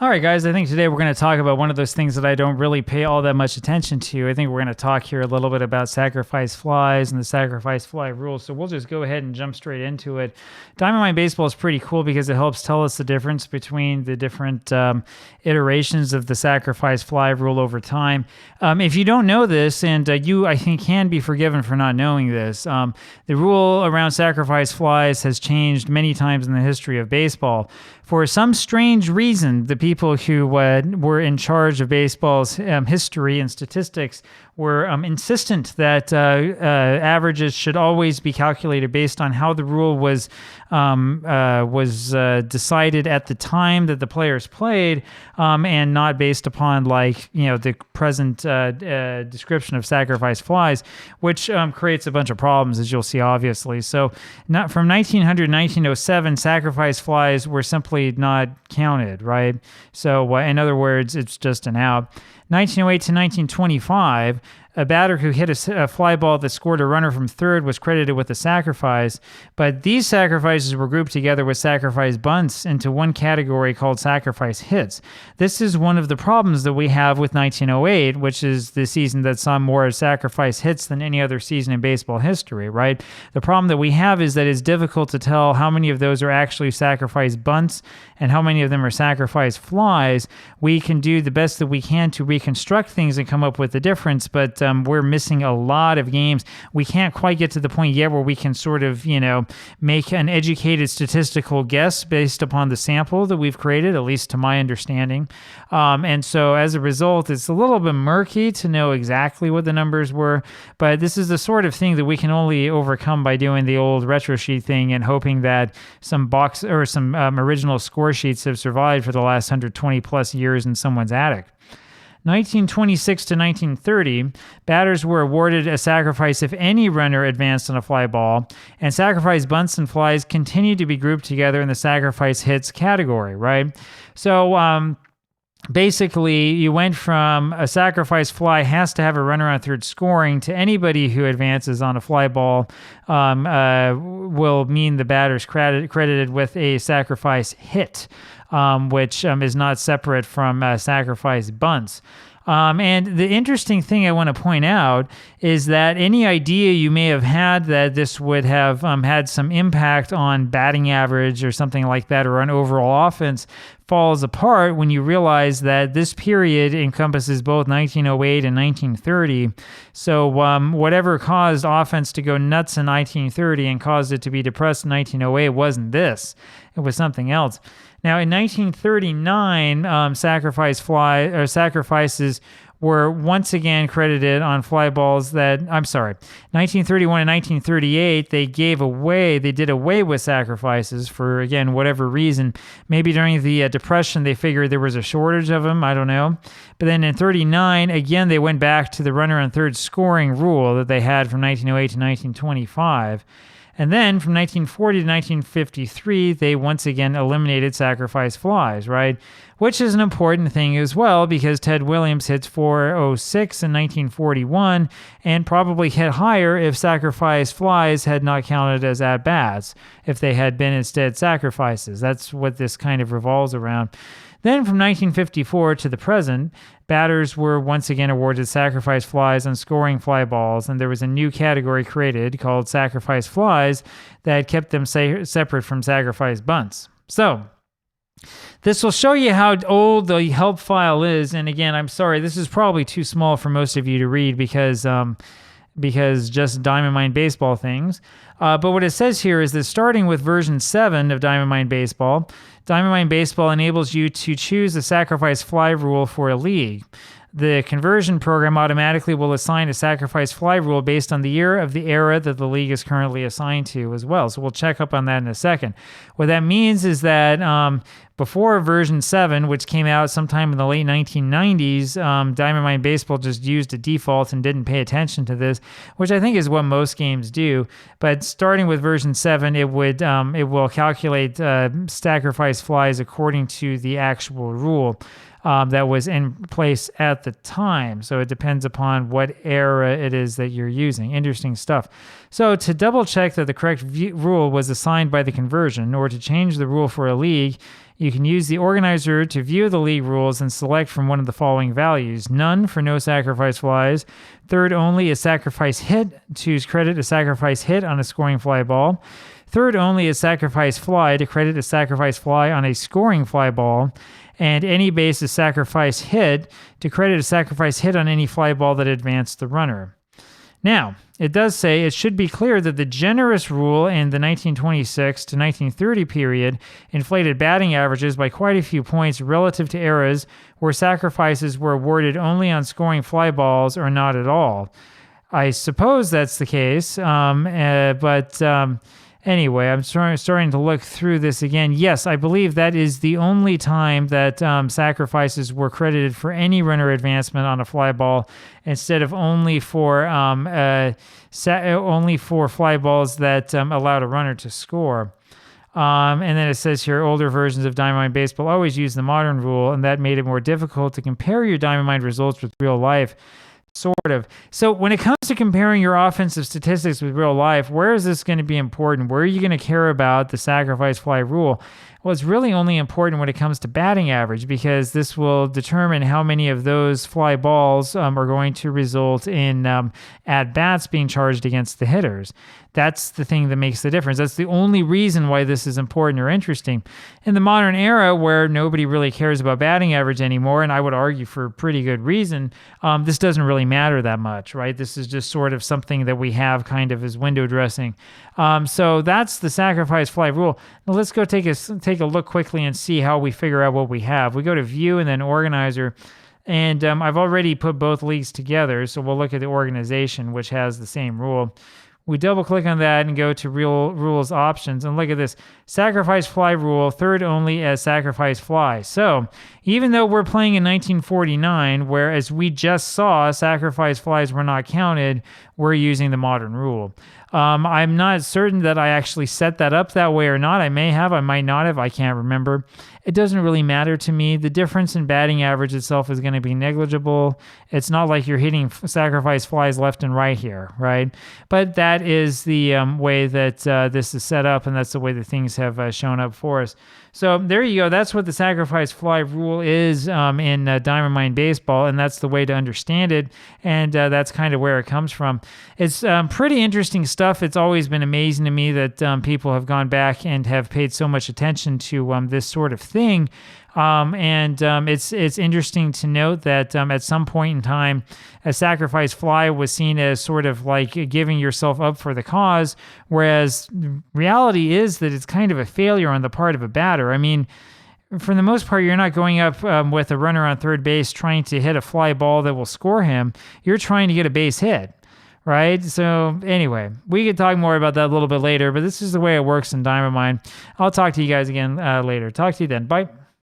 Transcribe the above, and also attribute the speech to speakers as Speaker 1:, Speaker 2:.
Speaker 1: All right, guys, I think today we're going to talk about one of those things that I don't really pay all that much attention to. I think we're going to talk here a little bit about sacrifice flies and the sacrifice fly rule. So we'll just go ahead and jump straight into it. Diamond Mine Baseball is pretty cool because it helps tell us the difference between the different iterations of the sacrifice fly rule over time. If you don't know this, and you, I think, can be forgiven for not knowing this, the rule around sacrifice flies has changed many times in the history of baseball. For some strange reason, the people who were in charge of baseball's history and statistics were insistent that averages should always be calculated based on how the rule was decided at the time that the players played, and not based upon the present description of sacrifice flies, which creates a bunch of problems, as you'll see, obviously. So, from 1900 to 1907, sacrifice flies were simply not counted, right? So, in other words, it's just an out. 1908 to 1925, a batter who hit a fly ball that scored a runner from third was credited with a sacrifice, but these sacrifices were grouped together with sacrifice bunts into one category called sacrifice hits. This is one of the problems that we have with 1908, which is the season that saw more sacrifice hits than any other season in baseball history, right? The problem that we have is that it's difficult to tell how many of those are actually sacrifice bunts and how many of them are sacrifice flies. We can do the best that we can to reconstruct things and come up with the difference, but we're missing a lot of games. We can't quite get to the point yet where we can sort of, make an educated statistical guess based upon the sample that we've created, at least to my understanding. And so as a result, it's a little bit murky to know exactly what the numbers were, but this is the sort of thing that we can only overcome by doing the old retro sheet thing and hoping that some original score sheets have survived for the last 120 plus years in someone's attic. 1926 to 1930, batters were awarded a sacrifice if any runner advanced on a fly ball, and sacrifice bunts and flies continued to be grouped together in the sacrifice hits category, right? So basically, you went from a sacrifice fly has to have a runner on third scoring to anybody who advances on a fly ball will mean the batter's credited with a sacrifice hit, which is not separate from sacrifice bunts. And the interesting thing I want to point out is that any idea you may have had that this would have had some impact on batting average or something like that, or on overall offense, falls apart when you realize that this period encompasses both 1908 and 1930. So whatever caused offense to go nuts in 1930 and caused it to be depressed in 1908 wasn't this. It was something else. Now, in 1939, sacrifices were once again credited on fly balls 1931 and 1938, they did away with sacrifices for, again, whatever reason. Maybe during the Depression, they figured there was a shortage of them, I don't know. But then in 39, again, they went back to the runner on third scoring rule that they had from 1908 to 1925. And then from 1940 to 1953, they once again eliminated sacrifice flies, right? Which is an important thing as well, because Ted Williams hits .406 in 1941 and probably hit higher if sacrifice flies had not counted as at-bats, if they had been instead sacrifices. That's what this kind of revolves around. Then from 1954 to the present, batters were once again awarded sacrifice flies on scoring fly balls, and there was a new category created called sacrifice flies that kept them separate from sacrifice bunts. So this will show you how old the help file is. And again, I'm sorry, this is probably too small for most of you to read because just Diamond Mine Baseball things. But what it says here is that starting with version 7 of Diamond Mine Baseball enables you to choose the sacrifice fly rule for a league. The conversion program automatically will assign a sacrifice fly rule based on the year of the era that the league is currently assigned to as well. So we'll check up on that in a second. What that means is that before version 7, which came out sometime in the late 1990s, Diamond Mine Baseball just used a default and didn't pay attention to this, which I think is what most games do. But starting with version 7, it will calculate sacrifice flies according to the actual rule that was in place at the time. So it depends upon what era it is that you're using. Interesting stuff. So to double check that the correct rule was assigned by the conversion, or to change the rule for a league, You can use the organizer to view the league rules and select from one of the following values: none for no sacrifice flies, third only a sacrifice hit to credit a sacrifice hit on a scoring fly ball, third only a sacrifice fly to credit a sacrifice fly on a scoring fly ball, and any base is sacrifice hit to credit a sacrifice hit on any fly ball that advanced the runner. Now, it does say it should be clear that the generous rule in the 1926 to 1930 period inflated batting averages by quite a few points relative to eras where sacrifices were awarded only on scoring fly balls or not at all. I suppose that's the case, but anyway, I'm starting to look through this again. Yes, I believe that is the only time that sacrifices were credited for any runner advancement on a fly ball, instead of only for fly balls that allowed a runner to score. And then it says here, older versions of Diamond Mine Baseball always used the modern rule, and that made it more difficult to compare your Diamond Mine results with real life. Sort of. So when it comes to comparing your offensive statistics with real life, where is this going to be important? Where are you going to care about the sacrifice fly rule? Well, it's really only important when it comes to batting average, because this will determine how many of those fly balls are going to result in at-bats being charged against the hitters. That's the thing that makes the difference. That's the only reason why this is important or interesting. In the modern era, where nobody really cares about batting average anymore, and I would argue for pretty good reason, this doesn't really matter that much, right? This is just sort of something that we have kind of as window dressing. So that's the sacrifice fly rule. Now let's go take a look quickly and see how we figure out what we have. We go to View and then Organizer. And I've already put both leagues together, so we'll look at the organization, which has the same rule. We double click on that and go to Real Rules Options, and look at this. Sacrifice fly rule, third only as sacrifice fly. So even though we're playing in 1949, where as we just saw, sacrifice flies were not counted, we're using the modern rule. I'm not certain that I actually set that up that way or not. I may have, I might not have, I can't remember. It doesn't really matter to me. The difference in batting average itself is going to be negligible. It's not like you're hitting sacrifice flies left and right here, right? But that is the way that this is set up, and that's the way that things have shown up for us. So there you go. That's what the sacrifice fly rule is in Diamond Mine Baseball, and that's the way to understand it, and that's kind of where it comes from. It's pretty interesting stuff. It's always been amazing to me that people have gone back and have paid so much attention to this sort of thing. It's interesting to note that at some point in time, a sacrifice fly was seen as sort of like giving yourself up for the cause, whereas reality is that it's kind of a failure on the part of a batter. I mean, for the most part, you're not going up with a runner on third base trying to hit a fly ball that will score him. You're trying to get a base hit, right? So anyway, we could talk more about that a little bit later, but this is the way it works in Diamond Mine. I'll talk to you guys again later. Talk to you then. Bye.